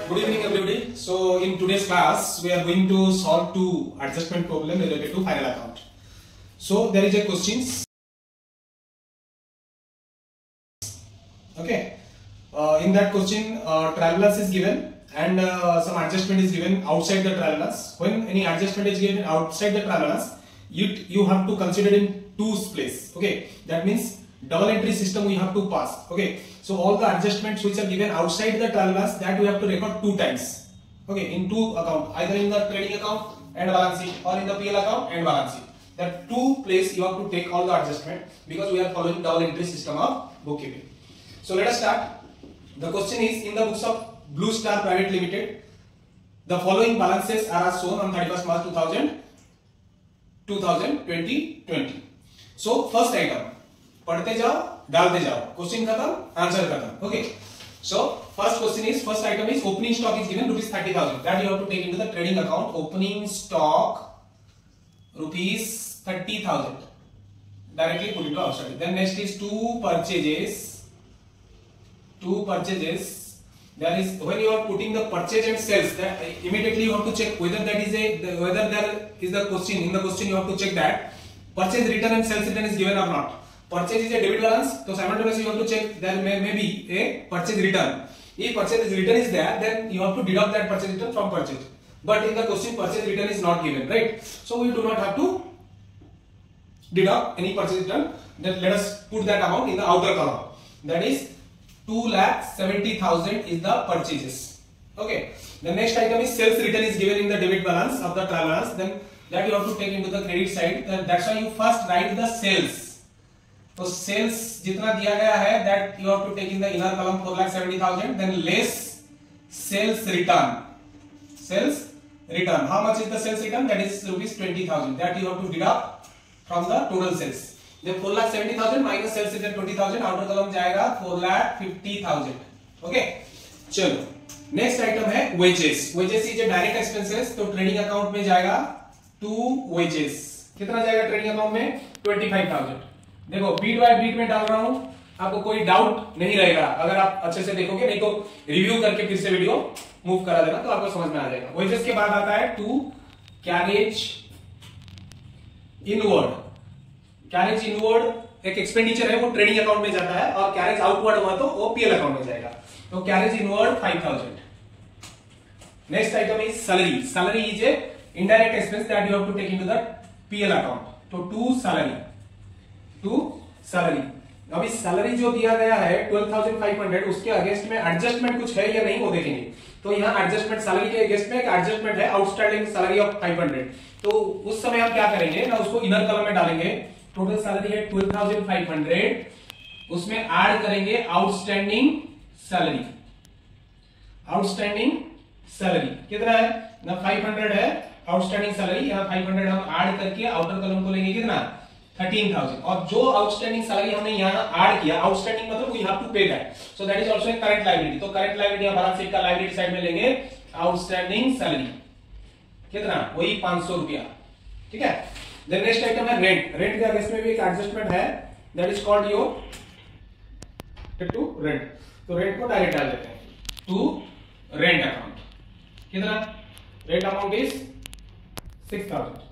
Good evening everybody. So in today's class we are going to solve two adjustment problem related to final account. So there is a questions. Okay. In that question trial balance is given and some adjustment is given outside the trial balance. When any adjustment is given outside the trial balance, you have to consider in two place. Okay. That means double entry system we have to pass. Okay. So all the adjustments which are given outside the trial balance, that we have to record two times. Okay, in two account, either in the trading account and balance sheet or in the PL account and balance sheet. That two place you have to take all the adjustment because we are following double entry system of bookkeeping. So let us start. The question is, in the books of Blue Star Private Limited, the following balances are as shown on 31st March 2020. So first item, पढ़ते जाओ डालते जाओ, question खत्म answer खत्म. Okay, so first question is, first item is opening stock is given rupees 30,000, that you have to take into the trading account. Opening stock rupees 30,000, directly put into outside. Then next is two purchases. There is, when you are putting the purchase and sales, that immediately you have to check whether that is whether there is the question. In the question you have to check that purchase return and sales return is given or not. Purchase is a debit balance, so simultaneously you have to check there may be a purchase return. If purchase return is there, then you have to deduct that purchase return from purchase. But in the question, purchase return is not given, right? So we do not have to deduct any purchase return. Then let us put that amount in the outer column. That is 2,70,000 is the purchases. Okay. The next item is sales return is given in the debit balance of the trial balance. Then that you have to take into the credit side. That's why you first write the sales. तो sales जितना दिया गया है that you have to take in the inner column 4,70,000, then less sales return. How much is the sales return? That is rupees 20,000, that you have to deduct from the total sales. Then 4,70,000 minus sales return 20,000, outer column जाएगा 4,50,000. Okay, चलो next item है wages. Wages is a direct expenses, तो trading account में जाएगा to wages. कितना जाएगा trading account में? 25,000. देखो बीट बाय बीट में डाल रहा हूं, आपको कोई डाउट नहीं रहेगा अगर आप अच्छे से देखोगे, नहीं तो रिव्यू करके फिर से वीडियो मूव करा देना तो आपको समझ में आ जाएगा. वेजेस के बाद आता है टू कैरेज इनवर्ड. एक एक्सपेंडिचर है वो ट्रेडिंग अकाउंट में जाता है और कैरेज आउटवर्ड हुआ तो वो पीएल अकाउंट में जाएगा. तो carriage inward 5,000. Next item is salary is a indirect expense that you have to take into the PL account. तो टू सैलरी. अभी सैलरी जो दिया गया है 12,500, उसके अगेंस्ट में एडजस्टमेंट कुछ है या नहीं वो देखेंगे. तो यहाँ एडजस्टमेंट सैलरी के अगेंस्ट में एक एडजस्टमेंट है, आउटस्टैंडिंग सैलरी ऑफ 500. तो उस समय हम क्या करेंगे ना, उसको इनर कॉलम में डालेंगे. टोटल सैलरी है 12,500, उसमें ऐड करेंगे आउटस्टैंडिंग सैलरी कितना है ना, 500 है आउटस्टैंडिंग सैलरी. यहाँ 500 हम ऐड करके आउटर कॉलम को लेंगे कितना, 13,000. और जो आउटस्टैंडिंग सैलरी हमने यहाँ ऐड किया, आउटस्टैंडिंग मतलब वी हैव टू पे that, so that is also a current liability. तो करंट लायबिलिटी यहाँ बैलेंस शीट का लायबिलिटी साइड में लेंगे आउटस्टैंडिंग सैलरी कितना, वही 500 रुपया. ठीक है. देन नेक्स्ट आइटम है रेंट. रेंट के अगेंस्ट में भी एक एडजस्टमेंट है, that is called your to rent. तो रेंट को डायरेक्ट डाल देते हैं टू रेंट अकाउंट. कितना, rent amount is 6,000.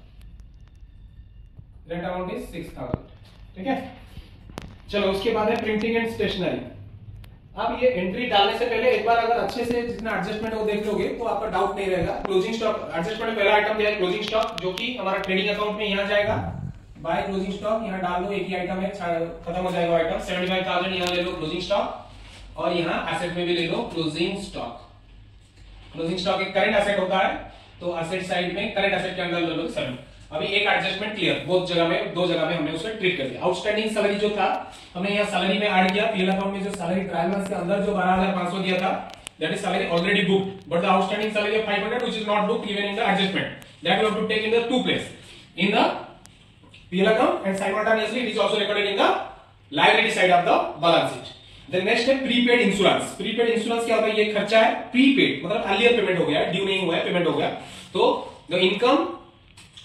Rent amount is 6,000. ठीक है. चलो उसके बाद है प्रिंटिंग एंड स्टेशनरी. अब ये एंट्री डालने से पहले एक बार अगर अच्छे से जितना एडजस्टमेंट वो देख लोगे तो आपका डाउट नहीं रहेगा. क्लोजिंग स्टॉक एडजस्टमेंट में पहला आइटम दिया है क्लोजिंग स्टॉक, जो कि हमारा ट्रेडिंग अकाउंट में यहाँ जाएगा. बाय क्लोजिंग स्टॉक यहाँ डाल दो, एक ही आइटम है, खत्म हो जाएगा आइटम. 75,000 यहाँ ले लो क्लोजिंग स्टॉक, और यहाँ एसेट में भी ले लो क्लोजिंग स्टॉक. क्लोजिंग स्टॉक एक करंट एसेट होता है, तो एसेट साइड में करंट एसेट के अंदर ले लो 7. अभी एक एडजस्टमेंट क्लियर, दो जगह में हमने उसमें ट्रीट कर दिया. आउटस्टैंडिंग सैलरी जो था हमने यहाँ सैलरी में ऐड किया. पीएल अकाउंट में जो सैलरी ट्रायल बैलेंस के अंदर जो 12,500 दिया था, that is salary already booked, but the outstanding salary of 500 which is not booked even in the adjustment, that you have to take in the to place, in the PL account and simultaneously it is also recorded in the liability side of the balance sheet. Then next है prepaid insurance. Prepaid insurance क्या होता है, ये खर्चा है prepaid, मतलब earlier payment हो गया, ड्यू नहीं हुआ है, पेमेंट हो गया. तो the income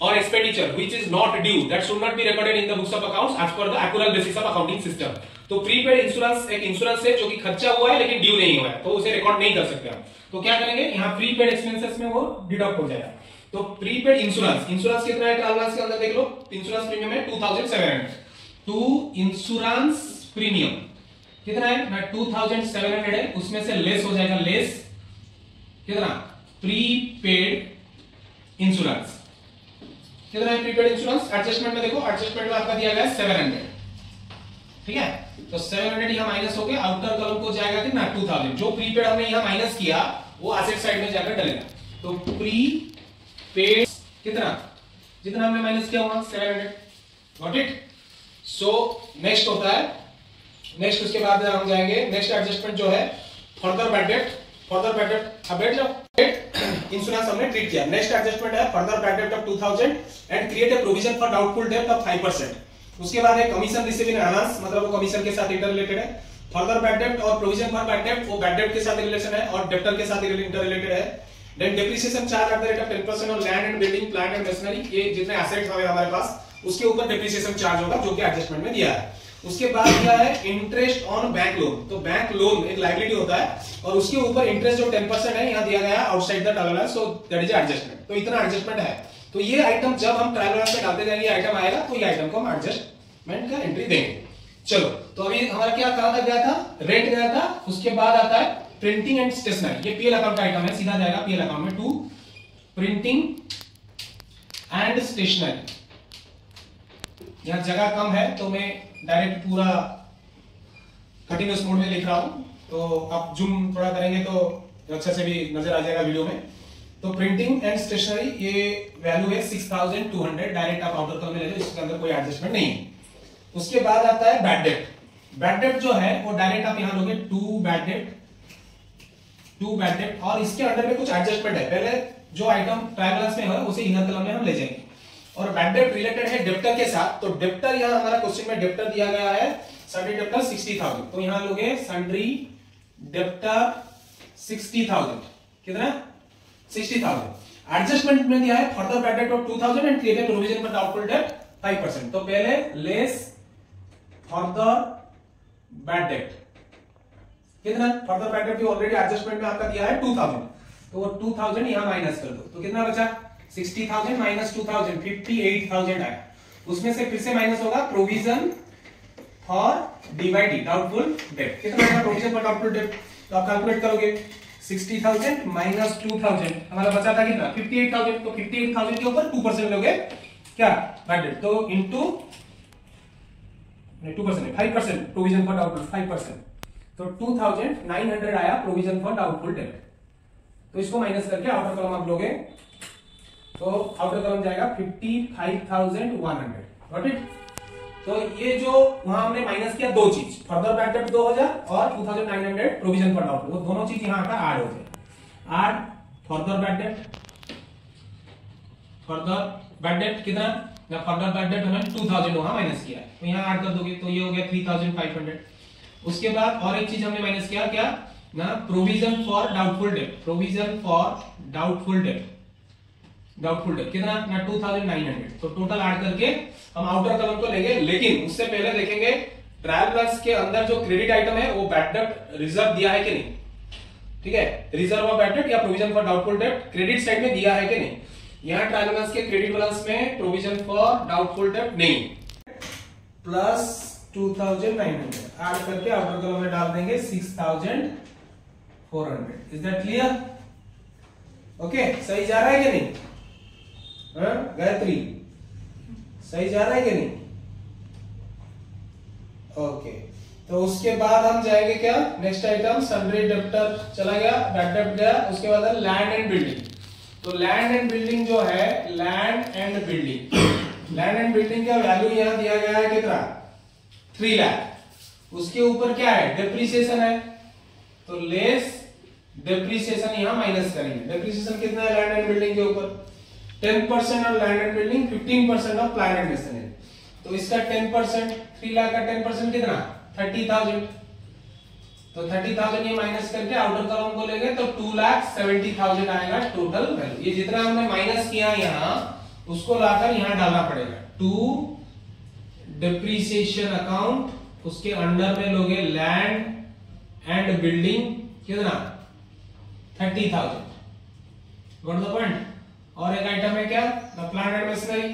or expenditure which is not due, that should not be recorded in the books of accounts as per the accrual basis of accounting system. तो प्रीपेड इंश्योरेंस एक इंश्योरेंस है जो कि खर्चा हुआ है लेकिन ड्यू नहीं हुआ है, तो उसे रिकॉर्ड नहीं कर सकते हम. तो क्या करेंगे, यहाँ प्रीपेड एक्सपेंसेस में वो डिडक्ट हो जाएगा। तो प्रीपेड इंश्योरेंस कितना है ट्रैवलर्स के अंदर देख लो, इंश्योरेंस प्रीमियम है 2700। टू इंश्योरेंस प्रीमियम कितना है, 2700 है, उसमें से लेस हो जाएगा, लेस कितना, प्रीपेड इंश्योरेंस कितना है, प्रीपेड इंश्योरेंस एडजस्टमेंट में देखो, एडजस्टमेंट में आपका दिया गया है 700, ठीक है। तो 700 यहां माइनस हो गया, आउटर कॉलम को जाएगा कितना 2000, जो प्रीपेड हमने यहां माइनस किया वो एसेट साइड में जाकर डलेगा। तो प्रीपेड कितना, जितना हमने माइनस किया वहां 700, गॉट इट। सो नेक्स्ट होता है, नेक्स्ट उसके बाद हम जाएंगे नेक्स्ट एडजस्टमेंट जो है further bad date, further bad date. अब बैठ जाओ, इंश्योरेंस हमने ट्रीट किया। नेक्स्ट एडजस्टमेंट है further bad date of 2000 and create a provision for doubtful debt of 5%। उसके बाद है कमीशन रिसीव इन एडवांस, मतलब वो कमीशन के साथ इंटर रिलेटेड है। फर्दर बैड डेट और प्रोविजन फॉर बैड डेट, वो बैड डेट के साथ रिलेशन है और डेप्टर के साथ इंटर रिलेटेड है। Then depreciation charge at the rate of 10% on land and building, plant and machinery, ये जितने एसेट्स हैं हमारे पास उसके ऊपर डेप्रिसिएशन चार्ज होगा, जो कि एडजस्टमेंट में दिया है। उसके बाद क्या है, इंटरेस्ट ऑन बैंक लोन। तो बैंक लोन एक लायबिलिटी होता है और उसके ऊपर इंटरेस्ट जो 10% है यहाँ दिया गया है outside the tolerance, so that is adjustment. तो इतना एडजस्टमेंट है। तो ये आइटम जब हम टॉलरेंस में डालते जाएंगे आइटम आएगा, तो ये आइटम को हम एडजस्टमेंट का एंट्री देंगे। चलो, तो अभी हमारा क्या कहां तक गया था, रेंट गया था। उसके बाद आता है प्रिंटिंग एंड स्टेशनरी, ये पीएल अकाउंट का आइटम है, सीधा जाएगा पीएल अकाउंट में। टू प्रिंटिंग एंड स्टेशनरी, यहां जगह कम है तो मैं डायरेक्ट पूरा कंटिन्यूअस मोड में लिख रहा हूं, तो आप जूम थोड़ा करेंगे तो अच्छे से भी नजर आ जाएगा वीडियो में। तो प्रिंटिंग एंड स्टेशनरी ये वैल्यू है 6200, डायरेक्ट आप आउटर कॉलम में ले लो, इसके अंदर कोई एडजस्टमेंट नहीं है। उसके बाद आता है बैड डेट। बैड डेट जो है वो डायरेक्ट आप यहां लोगे टू बैड डेट, और इसके अंदर में कुछ एडजस्टमेंट है। पहले जो आइटम ट्रायंगल्स में है उसे इनर कॉलम में हम ले जाएंगे। और बैड डेट रिलेटेड है डेप्टर के साथ, तो डेप्टर यहां हमारा क्वेश्चन में डेप्टर दिया गया है सन्ड्री डेप्टर 60000, तो यहां लोगे सन्ड्री डेप्टर 60000, कितना 60000। एडजस्टमेंट में दिया है further bad date of 2000 and create a provision for doubtful debt 5%। तो पहले लेस फर्दर बैड डेट, कितना further bad date, already adjustment में आपका दिया है 2000, तो वो 2000 यहां माइनस कर दो, तो कितना बचा 60000 माइनस 2000, 58000 आया। उसमें से फिर से माइनस होगा प्रोविजन फॉर डीवाईडी डाउटफुल डेट, कितना है प्रोविजन फॉर डाउटफुल डेट, तो आप कैलकुलेट करोगे 60000 माइनस 2000, हमारा बचा था कितना 58000, तो 58000 के ऊपर 2% लोगे क्या बैड डेट, तो इनटू 2% 5% प्रोविजन फॉर डाउटफुल 5%, तो 2900 आया प्रोविजन फॉर डाउटफुल डेट। तो इसको माइनस करके आउटर कॉलम आप लोगे, तो आउटर कॉलम जाएगा 55100, गॉट इट। तो ये जो वहां हमने माइनस किया दो चीज, फर्दर बैड डेट 2000 और 2900 प्रोविजन फॉर डाउटफुल, वो दोनों चीज यहां का ऐड हो जाए। ऐड फर्दर बैड डेट कितना, या फर्दर बैड डेट हमने 2000 वहां माइनस किया है, तो यहां ऐड कर दोगे तो ये हो गया 3500। उसके बाद और एक चीज हमने माइनस किया क्या ना, provision for doubtful debt, provision for doubtful debt कितना ना 2900, तो टोटल ऐड करके हम आउटर कॉलम को लेंगे। लेकिन उससे पहले देखेंगे ट्रायल बैलेंस के अंदर जो क्रेडिट आइटम है वो बैड डेट रिजर्व दिया है कि नहीं, ठीक है, रिजर्व ऑफ बैड डेट या provision for doubtful debt credit side में दिया है कि नहीं। यहां ट्रायल बैलेंस के क्रेडिट बैलेंस में प्रोविजन फॉर डाउटफुल डेट नहीं, प्लस 2900 ऐड करके आउटर कॉलम में डाल देंगे 6400। Is that clear? ओके, सही जा रहा है कि नहीं गायत्री, सही जा रहा है कि नहीं? ओके, तो उसके बाद हम जाएंगे क्या, नेक्स्ट आइटम सन्ड्री डेप्टर चला गया, बैड डेट गया। उसके बाद लैंड एंड बिल्डिंग। तो लैंड एंड बिल्डिंग जो है, लैंड एंड बिल्डिंग का वैल्यू यहां दिया गया है कितना 3 लाख। उसके ऊपर क्या है, डेप्रिसिएशन है, तो लेस डेप्रिसिएशन यहां माइनस करेंगे। डेप्रिसिएशन कितना है लैंड एंड बिल्डिंग के ऊपर 10% of land and building, 15% of plant and machinery. तो इसका 10%, 3 लाख का 10% कितना 30,000, तो 30,000 ये माइनस करके आउटर कॉलम को लेंगे तो 2,70,000 आएगा टोटल वैल्यू। ये जितना हमने माइनस किया यहां उसको लाकर यहां डालना पड़ेगा। टू डिप्रिसिएशन अकाउंट, उसके अंडर में लोगे लैंड एंड बिल्डिंग कितना 30,000। Got the point. और एक आइटम है क्या, द प्लांट एंड मशीनरी,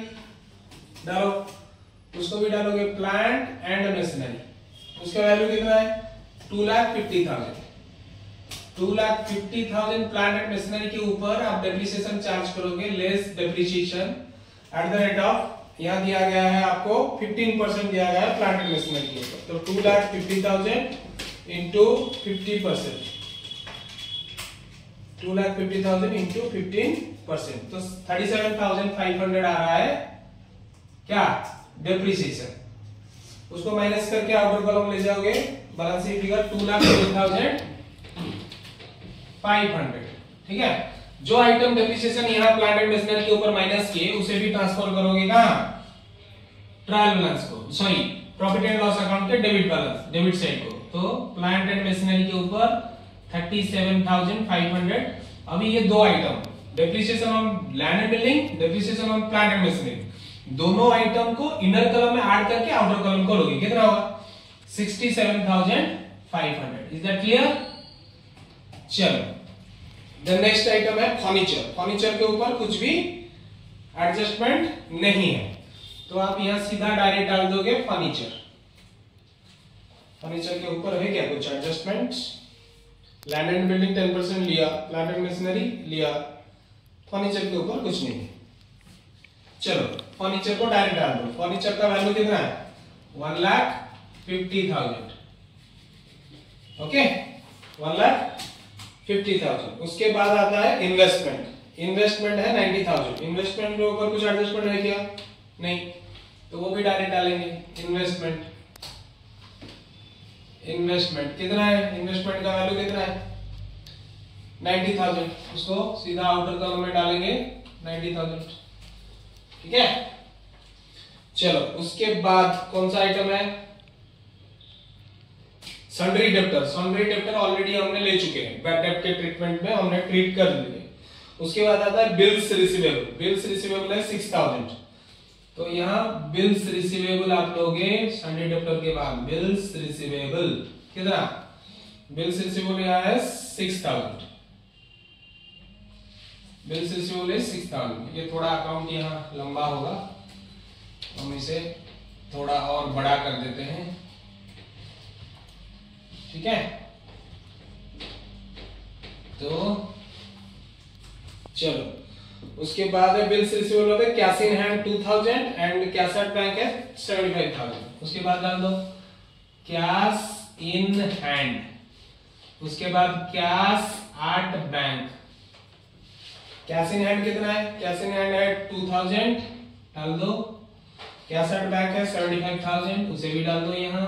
डालो, उसको भी डालोगे, प्लांट एंड मशीनरी, उसका वैल्यू कितना है 2,50,000। 2,50,000 प्लांट एंड मशीनरी के ऊपर आप डेप्रिसिएशन चार्ज करोगे, less depreciation eight the rate of, यहां दिया गया है आपको 15% दिया गया है प्लांट एंड मशीनरी के ऊपर। तो 2,50,000 इंटू 50%, 2,50,000 इंटू 15%, तो 37,500 आ रहा है क्या, डेप्रिसिएशन। उसको माइनस करके आउटर कॉलम ले जाओगे, बैलेंस शीट फिगर 2,20,500। ठीक है, जो आइटम डेप्रिसिएशन यहाँ प्लांट एंड मशीनरी के ऊपर माइनस किए उसे भी ट्रांसफर करोगे कहां, ट्रायल बैलेंस को, sorry profit and loss account के डेबिट बैलेंस, डेबिट साइड को। तो प्लांट एंड मशीनरी के ऊपर 37,500। अभी ये दो item, depreciation on land and building, depreciation on plant and machinery, दोनों आइटम को इनर कॉलम में ऐड करके आउटर कॉलम करोगे, कितना होगा 67,500। Is that clear. चलो, द नेक्स्ट आइटम है फर्नीचर। फर्नीचर के ऊपर कुछ भी एडजस्टमेंट नहीं है, तो आप यहां सीधा डायरेक्ट डाल दोगे फर्नीचर। फर्नीचर के ऊपर है क्या कुछ एडजस्टमेंट, लैंड एंड बिल्डिंग 10% लिया, प्लांट एंड मशीनरी लिया, फर्नीचर के ऊपर कुछ नहीं। चलो फर्नीचर को डायरेक्ट डाल दो। फर्नीचर का वैल्यू कितना है 1,50,000। ओके, 1,50,000। उसके बाद आता है इन्वेस्टमेंट। इन्वेस्टमेंट है 90,000। इन्वेस्टमेंट के ऊपर कुछ एडजस्टमेंट है क्या, नहीं, तो वो भी डायरेक्ट डालेंगे। इन्वेस्टमेंट, इन्वेस्टमेंट कितना है, इन्वेस्टमेंट का वैल्यू कितना है 90,000, उसको सीधा आउटर कॉलम में डालेंगे 90,000। ठीक है, चलो उसके बाद कौन सा आइटम है, sundry debtor. Sundry debtor already हमने ले चुके हैं, बैड डेब्ट के ट्रीटमेंट में हमने ट्रीट कर लिए। उसके बाद आता है बिल्स रिसीवेबल। बिल्स रिसीवेबल है 6,000, तो यहाँ बिल्स रिसीवेबल आप लोगे सन्ड्री डेब्टर के बाद, बिल्स रिसीवेबल कितना, बिल्स रिसीवेबल यहाँ है 6,000। बिल्स रिसीवेबल है 6,000। ये थोड़ा अकाउंट यहाँ लंबा होगा, हम इसे थोड़ा और बड़ा कर देते हैं। ठीक है, तो चलो उसके बाद है बिल्स रिसीवेबल है cash in hand 2,000 and cash at bank है 75,000। उसके बाद डाल दो कैश इन हैंड, उसके बाद cash at bank. Cash in hand कितना है, कैश इन हैंड है 2,000, डाल दो। कैश एट बैंक है 75,000, उसे भी डाल दो, यहां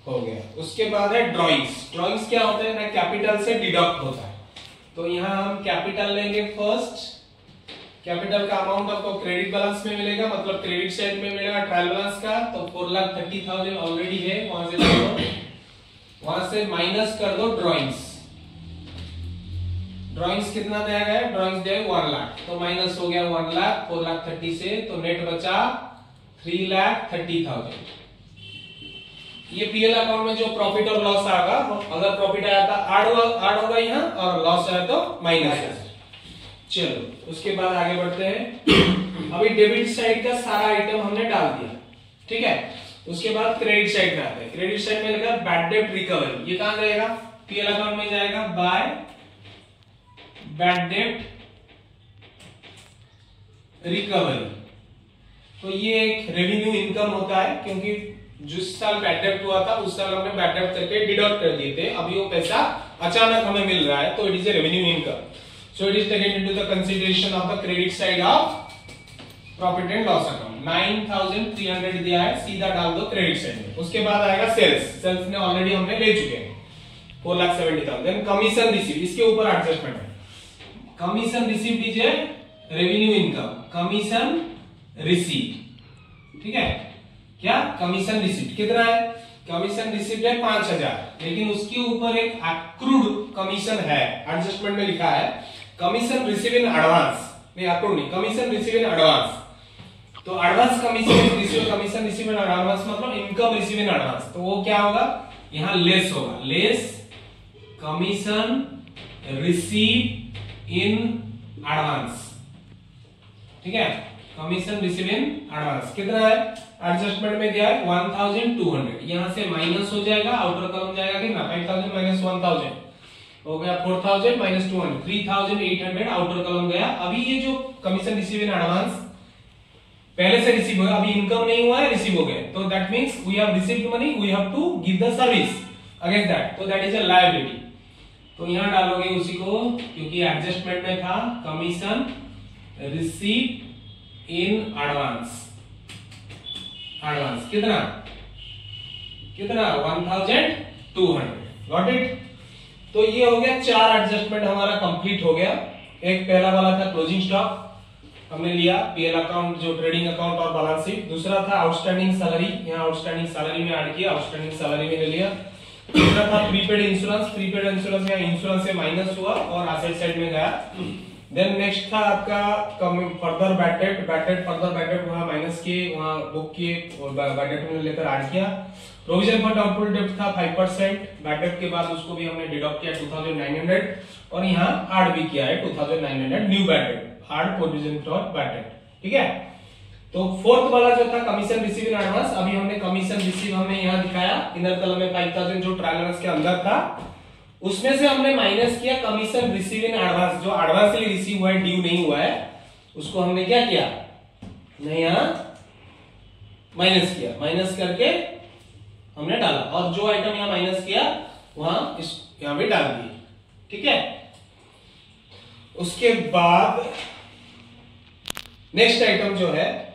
हो गया। उसके बाद है ड्राइंग्स। ड्राइंग्स क्या होता है ना, कैपिटल से डिडक्ट होता है, तो यहां हम कैपिटल लेंगे फर्स्ट। कैपिटल का अमाउंट आपको क्रेडिट बैलेंस में मिलेगा, मतलब क्रेडिट साइड में मिलेगा ट्रायल बैलेंस का, तो 4,30,000 ऑलरेडी है, वहां से माइनस कर दो ड्राइंग्स। ड्राइंग्स कितना दिया गया है, ड्राइंग्स दिया है 1 लाख, तो माइनस हो गया 1 लाख 4,30,000 से, तो नेट बचा 3,30,000। ये पीएल अकाउंट में जो प्रॉफिट और लॉस आएगा, अगर प्रॉफिट आया था ऐड होगा यहाँ, और लॉस आया तो माइनस। चलो उसके बाद आगे बढ़ते हैं। अभी डेबिट साइड का सारा आइटम हमने डाल दिया, ठीक है। उसके बाद क्रेडिट साइड में आते हैं। क्रेडिट साइड में लगा बैड डेट रिकवरी, ये कहां जाएगा, पीएल अकाउंट में जाएगा बाय बैड डेट रिकवरी। तो ये एक रेवेन्यू इनकम होता है, क्योंकि जिस साल बैड डेट हुआ था उस साल हमने बैड डेट करके डिडक्ट कर दिए थे, अभी वो पैसा अचानक हमें मिल रहा है, तो it is a revenue income. So it is taken into the consideration of the credit side of profit and loss account. 9,300 दिया है, सीधा डाल दो क्रेडिट साइड में। उसके बाद आएगा सेल्स। सेल्स ने ऑलरेडी हमने ले चुके हैं 4,70,000। देन कमीशन रिसीव, इसके ऊपर एडजस्टमेंट है। Commission receive is a revenue income, commission receive, ठीक है। क्या कमीशन रिसीव कितना है, कमीशन रिसीव है 5,000, लेकिन उसके ऊपर एक अक्रूड कमीशन है, एडजस्टमेंट में लिखा है कमीशन रिसीव इन एडवांस, नहीं अक्रूड नहीं, कमीशन रिसीव इन एडवांस। तो advance commission receive, commission receive in advance मतलब इनकम रिसीव इन एडवांस, तो वो क्या होगा, यहां लेस होगा, less commission receive in advance, ठीक है, कमीशन रिसीव इन एडवांस कितना है, एडजस्टमेंट में दिया है 1200, यहां से माइनस हो जाएगा, आउटर कॉलम जाएगा कितना 5000 माइनस 1000 हो गया 4000 माइनस 200 3800, आउटर कॉलम गया। अभी ये जो कमीशन रिसीव इन एडवांस पहले से रिसीव हुआ, अभी इनकम नहीं हुआ है, रिसीव हो गए, तो that means we have received money, we have to give the service against that, तो दैट इज अ लायबिलिटी। तो यहां डालोगे उसी को, क्योंकि एडजस्टमेंट में था commission receive in advance, advance कितना कितना 1200, गॉट इट। तो ये हो गया 4 एडजस्टमेंट हमारा कंप्लीट हो गया। एक पहला वाला था क्लोजिंग स्टॉक हमने लिया, पीएल अकाउंट जो ट्रेडिंग अकाउंट और बैलेंस शीट। दूसरा था आउटस्टैंडिंग सैलरी, यहाँ आउटस्टैंडिंग सैलरी में ऐड किया, आउटस्टैंडिंग सैलरी में ले लिया। दूसरा था प्रीपेड इंश्योरेंस, प्रीपेड इंश्योरेंस में इंश्योरेंस से माइनस हुआ और एसेट साइड में गया। देन नेक्स्ट था आपका further bad date, further bad date वहां माइनस किए, वहां बुक किए और बैड डेट में लेकर ऐड किया। प्रोविजन फॉर डाउटफुल डेट था 5%, बैड डेट के बाद उसको भी हमने डिडक्ट किया 2900 और यहाँ ऐड भी किया है 2900 new bad debt, add provision for bad date, ठीक है। तो फोर्थ वाला जो था कमीशन रिसीव इन एडवांस, अभी हमने कमीशन रिसीव हमने यहाँ दिखाया इनर कॉलम में 5000 जो ट्रायल बैलेंस के अंदर था, उसमें से हमने माइनस किया कमीशन रिसीव इन एडवांस, जो एडवांसली रिसीव हुआ है, ड्यू नहीं हुआ है, उसको हमने क्या किया, यहाँ माइनस किया, माइनस करके हमने डाला और जो आइटम यहाँ माइनस किया वहां यहाँ भी डाल दिए, ठीक है। उसके बाद नेक्स्ट आइटम जो है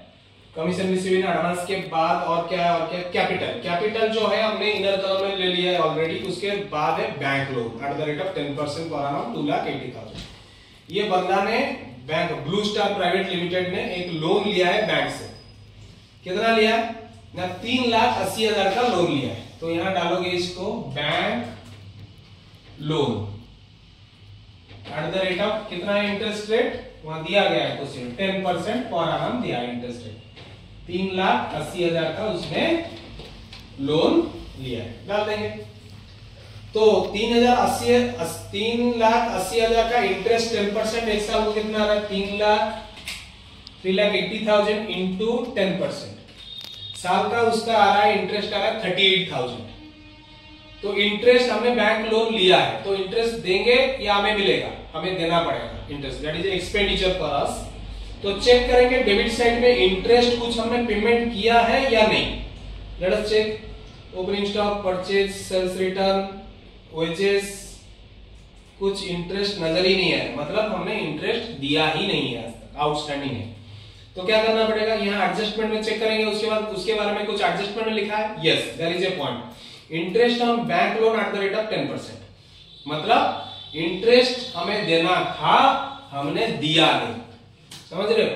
कमीशन रिसीव इन एडवांस के बाद और क्या है, और क्या, कैपिटल। कैपिटल जो है हमने इनर कॉलम में ले लिया है ऑलरेडी। उसके बाद है bank loan at the rate of 10% पर annum 2,80,000। ये बंदा ने bank blue star private limited ने एक लोन लिया है बैंक से, कितना लिया ना 3,80,000 का लोन लिया है। तो यहां डालोगे इसको bank loan at the rate of कितना है, इंटरेस्ट रेट वहां दिया गया है क्वेश्चन 10% पर annum दिया है इंटरेस्ट रेट, 3,80,000 का उसने लोन लिया है, डाल देंगे। तो 3,80,000 का इंटरेस्ट 10%, एक साल को कितना आ रहा है 3,80,000 इंटू 10%, साल का उसका आ रहा है इंटरेस्ट आ रहा है 38,000। तो इंटरेस्ट हमने बैंक लोन लिया है, तो इंटरेस्ट देंगे या हमें मिलेगा, हमें देना पड़ेगा interest, that is expenditure for us. तो चेक करेंगे डेबिट साइड में इंटरेस्ट कुछ हमने पेमेंट किया है या नहीं, let us check. Opening stock, purchase, sales return, wages, कुछ इंटरेस्ट नजर ही नहीं है, मतलब हमने इंटरेस्ट दिया ही नहीं है आज तक, आउटस्टैंडिंग है। तो क्या करना पड़ेगा, यहाँ एडजस्टमेंट में चेक करेंगे, उसके बाद उसके बारे में कुछ एडजस्टमेंट में लिखा है, yes there is a point, interest on bank loan at the rate of 10%, मतलब इंटरेस्ट हमें देना था, हमने दिया नहीं, समझ रहे हो।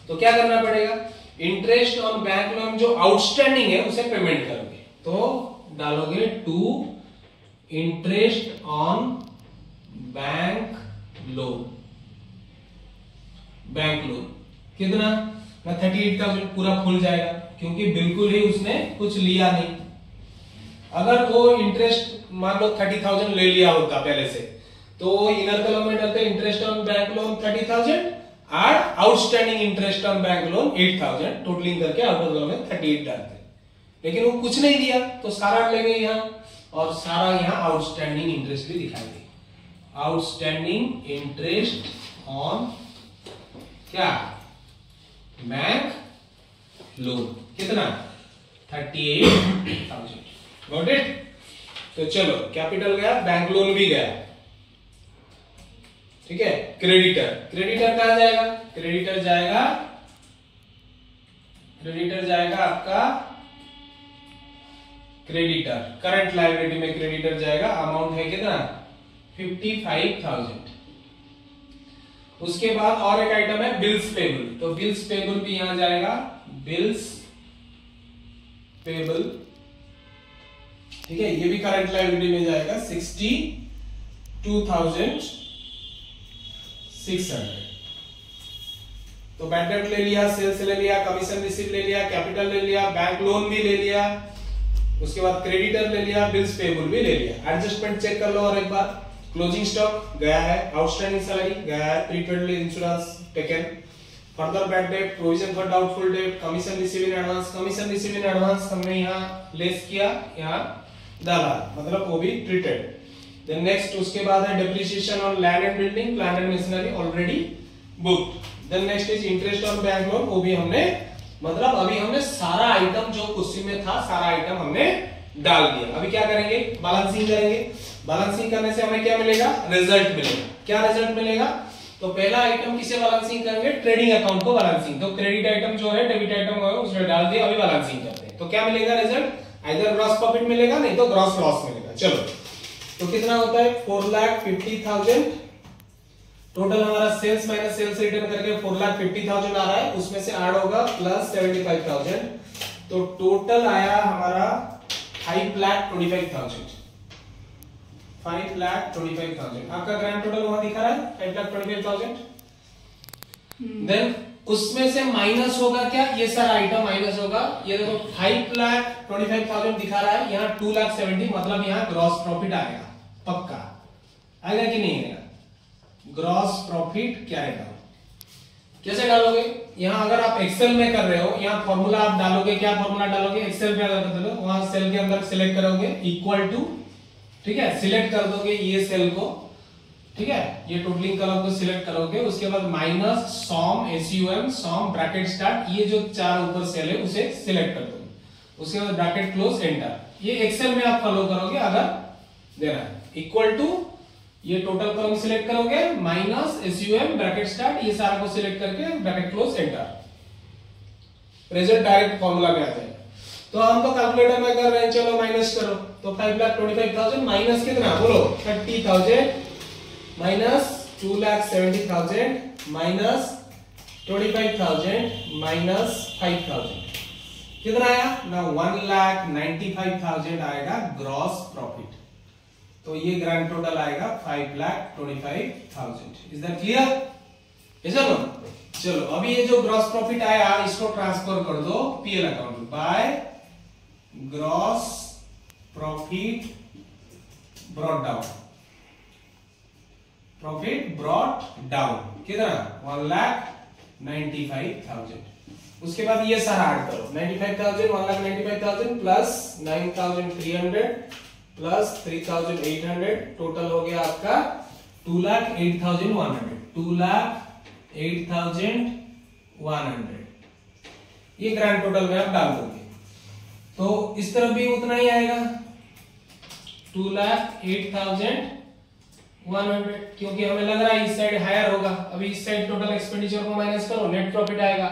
तो क्या करना पड़ेगा, इंटरेस्ट ऑन बैंक लोन जो आउटस्टैंडिंग है उसे पेमेंट करोगे, तो डालोगे to interest on bank loan, bank loan कितना ना 38,000 पूरा खुल जाएगा, क्योंकि बिल्कुल ही उसने कुछ लिया नहीं। अगर वो इंटरेस्ट मान लो 30,000 ले लिया होता पहले से, तो इनर कॉलम में डालते इंटरेस्ट ऑन बैंक लोन 30,000 और outstanding interest on bank loan 8,000, totalling करके आउटर कॉलम में 38 डालते। लेकिन वो कुछ नहीं दिया, तो सारा लेंगे यहाँ और सारा यहाँ आउटस्टैंडिंग इंटरेस्ट भी दिखाई देगा, आउटस्टैंडिंग इंटरेस्ट ऑन क्या बैंक लोन, कितना 38,000, गॉट इट। तो चलो कैपिटल गया, बैंक लोन भी गया, ठीक है। क्रेडिटर, क्रेडिटर कहां जाएगा, क्रेडिटर जाएगा आपका क्रेडिटर, करंट लायबिलिटी में क्रेडिटर जाएगा, अमाउंट है कितना 55,000। उसके बाद और एक आइटम है बिल्स पेबल, तो बिल्स पेबल भी यहां जाएगा, बिल्स पेबल, ठीक है, ये भी करंट लायबिलिटी में जाएगा 62,600। तो बैड डेट ले लिया, सेल्स ले लिया, कमीशन रिसीव ले लिया, कैपिटल ले लिया, बैंक लोन भी ले लिया, उसके बाद क्रेडिटर ले लिया, बिल्स पेबल भी ले लिया। एडजस्टमेंट चेक कर लो और एक बार, क्लोजिंग स्टॉक गया है, आउटस्टैंडिंग सैलरी गया है, prepaid insurance taken, further bad date, provision for doubtful debt, commission receive in advance, commission receive in advance हमने यहाँ लेस किया, यहाँ डाला, मतलब वो भी ट्रीटेड। देन नेक्स्ट उसके बाद है depreciation on land and building, plant and machinery already booked. Then next is interest on bank loan, वो भी हमने, मतलब अभी हमने सारा आइटम जो क्वेश्चन में था सारा आइटम हमने डाल दिया। अभी क्या करेंगे, बैलेंसिंग करेंगे। बैलेंसिंग करने से हमें क्या मिलेगा, रिजल्ट मिलेगा। क्या रिजल्ट मिलेगा, तो पहला आइटम किसे बैलेंसिंग करेंगे, ट्रेडिंग अकाउंट को बैलेंसिंग। तो क्रेडिट आइटम जो है, डेबिट आइटम है, उसमें डाल दिया, अभी बैलेंसिंग करते हैं। तो क्या मिलेगा रिजल्ट, आइदर ग्रॉस प्रॉफिट मिलेगा, नहीं तो ग्रॉस लॉस मिलेगा। चलो तो कितना होता है, 4,50,000 टोटल हमारा सेल्स माइनस सेल्स रिटर्न करके 4,50,000 आ रहा है, उसमें से ऐड होगा प्लस 75,000, तो टोटल आया हमारा 5,25,000। 5,25,000 आपका ग्रैंड टोटल वहां दिखा रहा है 5,25,000। देन उसमें से माइनस होगा क्या, ये सारा आइटम माइनस होगा। ये देखो 5,25,000 दिखा रहा है, यहाँ 2,70,000, मतलब यहाँ ग्रॉस प्रॉफिट आएगा, पक्का आएगा कि नहीं आएगा। ग्रॉस प्रॉफिट क्या आएगा, कैसे डालोगे, यहाँ अगर आप एक्सेल में कर रहे हो, यहाँ फॉर्मूला आप डालोगे, क्या फॉर्मूला डालोगे, एक्सेल पे अगर बदलो, वहां सेल के अंदर सिलेक्ट करोगे इक्वल टू, ठीक है, सिलेक्ट कर दोगे ये सेल को, ठीक है, ये टोटलिंग कॉलम को सिलेक्ट करोगे, उसके बाद माइनस सॉम एसयूएम सॉम ब्रैकेट स्टार्ट, ये जो चार ऊपर सेल है उसे सिलेक्ट कर दोगे, उसके बाद ब्रैकेट क्लोज एंटर। ये एक्सेल में आप फॉलो करोगे अगर देना है, इक्वल टू ये टोटल कॉलम सिलेक्ट करोगे, माइनस एसयूएम ब्रैकेट स्टार्ट, ये सारा को सिलेक्ट करके bracket close enter, result direct formula में आ जाएगा। तो हम तो कैलकुलेटर में कर रहे हैं, चलो माइनस करो, तो 5,25,000 माइनस कितना बोलो, 30,000 माइनस 2,70,000 माइनस 25,000 माइनस 5,000 कितना आया ना, 1,95,000 आएगा ग्रॉस प्रॉफिट। तो ये ग्रैंड टोटल आएगा 5,25,000। Is that clear, is no. चलो अभी ये जो ग्रॉस प्रॉफिट आया इसको ट्रांसफर कर दो पीएल अकाउंट में, by gross profit brought down, profit brought down कितना, 1,95,000। उसके बाद ये सारा ऐड करो, 95,000 1,95,000 प्लस 9,300 प्लस 3,800, टोटल हो गया आपका 2,08,100, 2,08,100। ये ग्रैंड टोटल में आप डाल दोगे, तो इस तरफ भी उतना ही आएगा 2,08,100, क्योंकि हमें लग रहा है इस साइड हायर होगा। अभी इस साइड टोटल एक्सपेंडिचर को माइनस करो, नेट प्रॉफिट आएगा।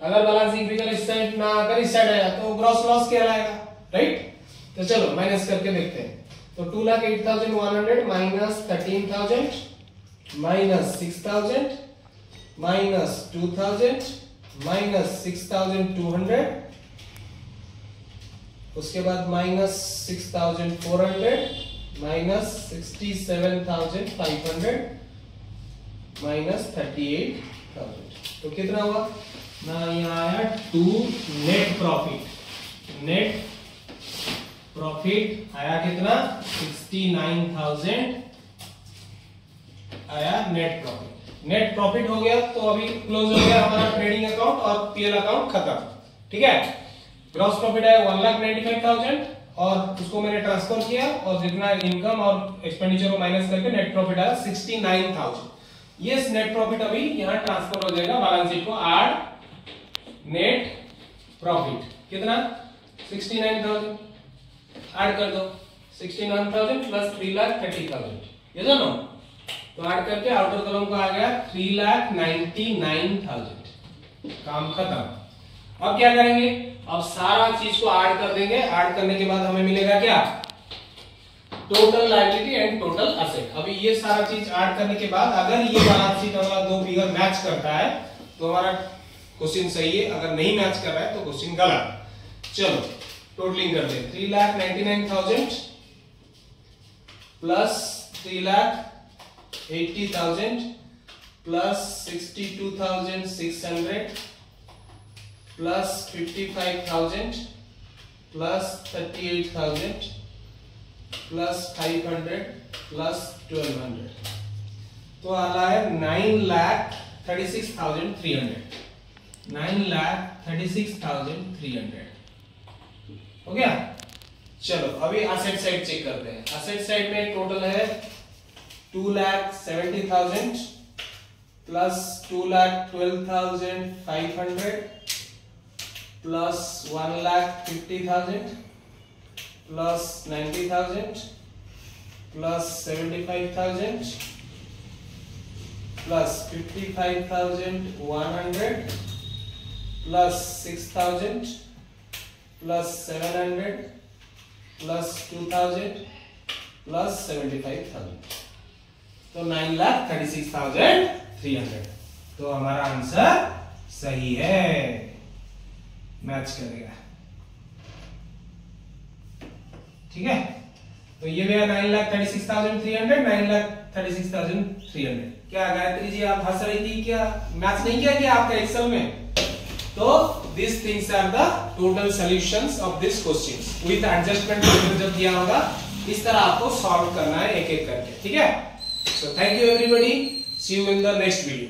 अगर बैलेंसिंग फिगर इस साइड ना आकर इस साइड आया तो ग्रॉस लॉस कहलाएगा, राइट। तो चलो माइनस करके देखते हैं। तो 2,08,100 माइनस 13,000 माइनस 6,000 माइनस 2,000 माइनस 6,200, उसके बाद माइनस 6,400 माइनस 67,500 माइनस 38,000, तो कितना हुआ ना, यहाँ आया 2 नेट प्रॉफिट। नेट प्रॉफिट आया कितना, 69,000 आया नेट प्रॉफिट। नेट प्रॉफिट हो गया, तो अभी क्लोज हो गया हमारा ट्रेडिंग अकाउंट और पीएल अकाउंट खत्म, ठीक है। ग्रॉस प्रॉफिट आया 1,95,000 और उसको मैंने ट्रांसफर किया, और जितना इनकम और एक्सपेंडिचर को माइनस करके नेट प्रॉफिट आया 69,000। ये नेट प्रॉफिट अभी यहाँ ट्रांसफर हो जाएगा बैलेंस शीट को, ऐड नेट प्रॉफिट कितना 69,000 ऐड कर दो, 69,000 प्लस 3,30,000, ये जानो। तो ऐड करके आउटर कॉलम को आ गया 3,99,000, काम खत्म। अब क्या करेंगे, अब सारा चीज को ऐड कर देंगे। ऐड करने के बाद हमें मिलेगा क्या, total liability and total asset. अभी ये सारा चीज ऐड करने के बाद अगर ये बैलेंस शीट हमारा दो फिगर मैच करता है तो हमारा क्वेश्चन सही है, अगर नहीं मैच कर रहा है तो क्वेश्चन गलत। चलो टोटलिंग कर दे, 3,99,000 plus 3,80,000 plus 62,600 plus 55,000 plus 38,000 plus 500 plus 1200, तो आ रहा है 9,36,300, 9,36,300 हो गया। चलो अभी एसेट साइड चेक करते हैं। एसेट साइड में टोटल है 2,70,000 plus 2,12,500 plus 1,50,000 plus 90,000 plus 75,000 plus 55,100 plus 6,000 plus 700 plus 2,000 plus 75,000, तो 9,36,300। तो हमारा आंसर सही है, मैच करेगा। ठीक है, तो ये भी है 9,36,300, 9,36,300। क्या गायत्री जी आप हंस रही थी, क्या मैच नहीं किया क्या आपका एक्सेल में? तो these things are the total solutions of this questions with adjustment जब दिया होगा इस तरह आपको सॉल्व करना है एक एक करके। ठीक है, so thank you everybody, see you in the next video।